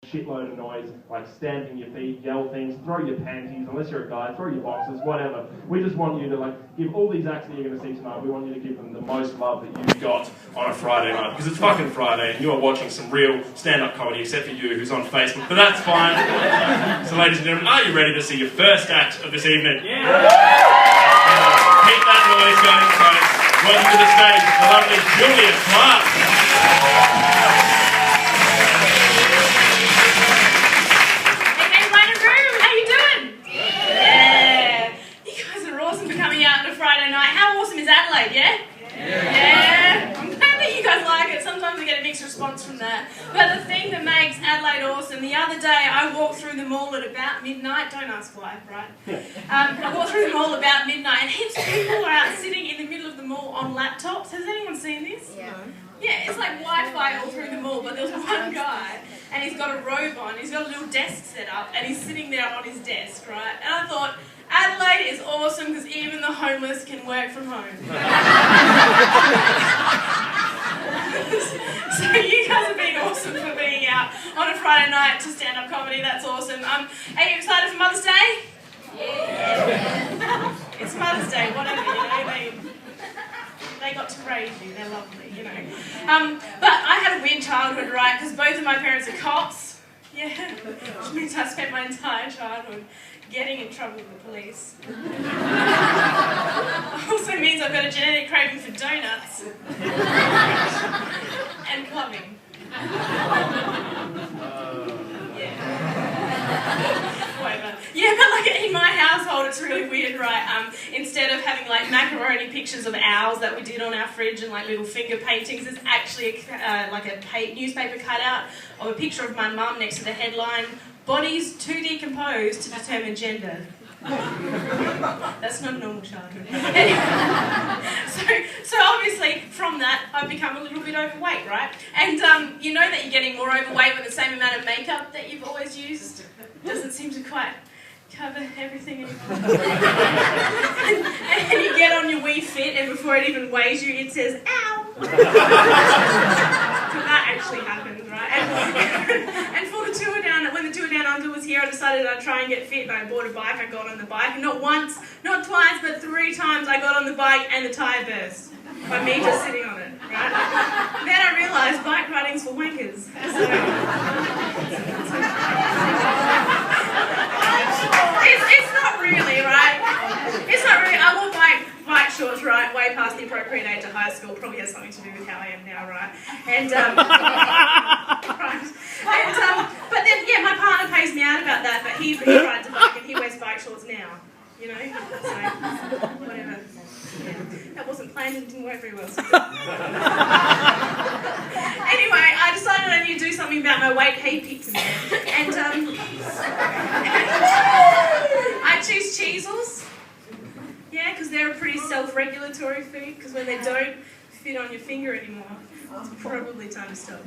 shitload of noise, like stamping your feet, yell things, throw your panties, unless you're a guy, throw your boxes, whatever. We just want you to give all these acts that you're going to see tonight, we want you to give them the most love that you've got on a Friday night, because it's fucking Friday and you're watching some real stand-up comedy, except for you who's on Facebook, but that's fine. So ladies and gentlemen, are you ready to see your first act of this evening? Yeah! Keep that noise going, folks. Welcome to the stage, the lovely Julia Clarke. Yeah. I'm glad that you guys like it. Sometimes I get a mixed response from that. But the thing that makes Adelaide awesome, the other day I walked through the mall at about midnight. Don't ask why, right? I walked through the mall about midnight and heaps of people are out sitting in the middle of the mall on laptops. Has anyone seen this? Yeah. Yeah, it's like Wi-Fi all through the mall, but there's one guy and he's got a robe on, he's got a little desk set up and he's sitting there on his desk, right? And I thought, Adelaide is awesome because even the homeless can work from home. So you guys have been awesome for being out on a Friday night to stand-up comedy. That's awesome. Are you excited for Mother's Day? Yeah. It's Mother's Day, whatever, you know. They got to raise you. They're lovely, you know. But I had a weird childhood, right? Because both of my parents are cops. Yeah. Which means I spent my entire childhood getting in trouble with the police. Also means I've got a genetic craving for donuts. And clubbing. Whatever. Yeah, but like in my household it's really weird, right? Instead of having like macaroni pictures of owls that we did on our fridge and like little finger paintings, there's actually a newspaper cutout of a picture of my mum next to the headline, "Bodies too decomposed to determine gender." That's not a normal childhood. So obviously from that I've become a little bit overweight, right? And you know that you're getting more overweight with the same amount of makeup that you've always used. Doesn't seem to quite cover everything anymore. and you get on your Wii Fit and before it even weighs you it says, "Ow!" That actually happens, right? And for the tour down, when the tour down under was here, I decided I'd try and get fit, and I bought a bike. I got on the bike, and not once, not twice, but 3 times I got on the bike and the tyre burst by me just sitting on it, right? Then I realised bike riding's for wankers. It's not really, right? It's not really. I wore bike shorts, right, way past the appropriate age of high school. Probably has something to do with how I am now, right? And but then yeah, my partner pays me out about that. But he rides a bike and he wears bike shorts now. You know, so whatever. Yeah, that wasn't planned and didn't work very well. So. Anyway, I decided I need to do something about my weight. He picked me, and I choose Cheezels. Yeah, because they're a pretty self-regulatory food. Because when they don't fit on your finger anymore, it's probably time to stop.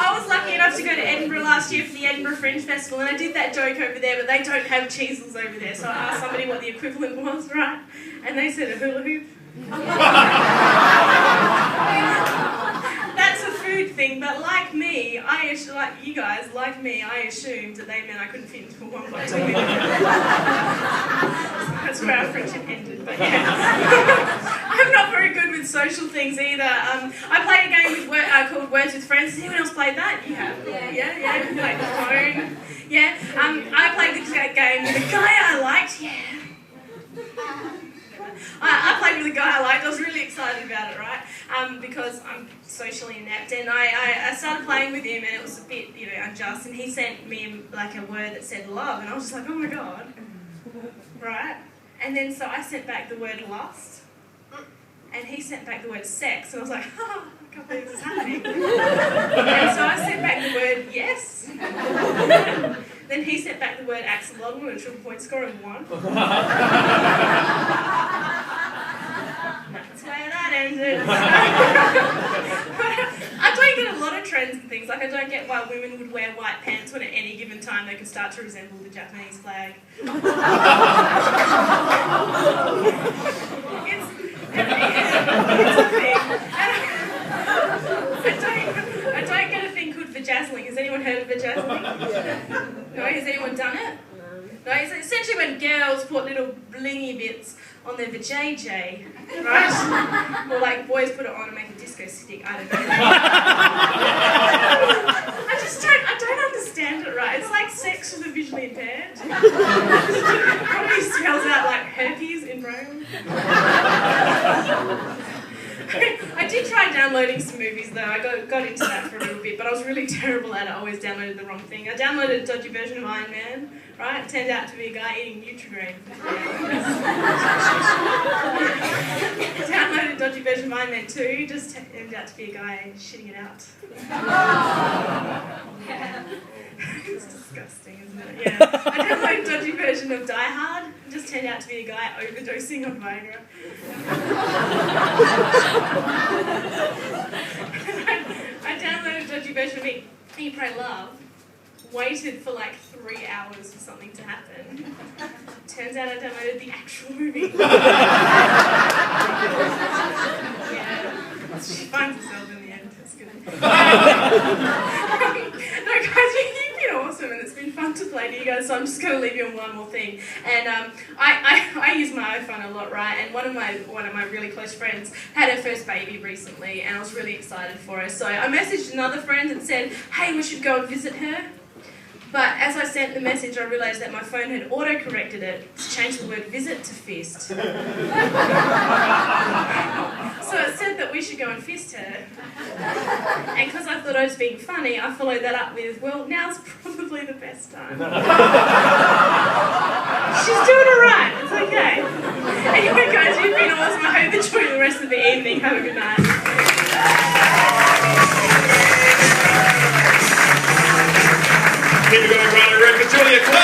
I was lucky enough to go to Edinburgh last year for the Edinburgh Fringe Festival, and I did that joke over there, but they don't have Cheezels over there. So I asked somebody what the equivalent was, right? And they said a hula hoop. That's a food thing, but like me, I assumed that they meant I couldn't fit into a 1x2 minute. That's where our friendship ended, but yeah. I'm not very good with social things either. I played a game called Words with Friends. Has anyone else played that? You have? Yeah. Like the phone. Yeah. I played the game with a guy I liked. Yeah. I played with a guy I liked. I was really excited about it, right? Because I'm socially inept, and I started playing with him, and it was a bit, unjust. And he sent me like a word that said love, and I was just like, oh my god, right? And then so I sent back the word lust, and he sent back the word sex, and I was like, oh, I can't believe this is happening. And so I sent back the word yes. Then he sent back the word axolotl with a triple point score of 1. That's where that ended. I don't get a lot of trends and things. Like I don't get why women would wear white pants when at any given time they could start to resemble the Japanese flag. It's a thing. heard of vajazzling? No, has anyone done it? No, it's essentially when girls put little blingy bits on their vajayjay, right? Or like boys put it on and make a disco stick, I don't know. I don't understand it right. It's like sex for the visually impaired. Probably spells out like herpes in Rome. I did try downloading some movies though. I got into that for a little bit, but I was really terrible at it. I always downloaded the wrong thing. I downloaded a dodgy version of Iron Man, right? It turned out to be a guy eating Nutri-Grain. Downloaded a dodgy version of Iron Man 2, just turned out to be a guy shitting it out. It's disgusting, isn't it? Yeah. I downloaded a dodgy version of Die Hard. It just turned out to be a guy overdosing on Viagra. I downloaded a dodgy version of Eat, Pray, Love. Waited for like 3 hours for something to happen. Turns out I downloaded the actual movie. Yeah. She finds herself in the end. It's good. No, guys, you've been awesome and it's been fun to play to you guys, so I'm just going to leave you on one more thing. And I use my iPhone a lot, right? And one of my really close friends had her first baby recently and I was really excited for her. So I messaged another friend and said, hey, we should go and visit her. But as I sent the message, I realised that my phone had auto-corrected it to change the word visit to fist. So it said that we should go and fist her. And because I thought I was being funny, I followed that up with, well, now's probably the best time. She's doing alright, it's okay. Anyway, guys, you've been awesome. I hope you enjoy the rest of the evening. Have a good night. Keep it going, Rhino Records, Julia Clarke!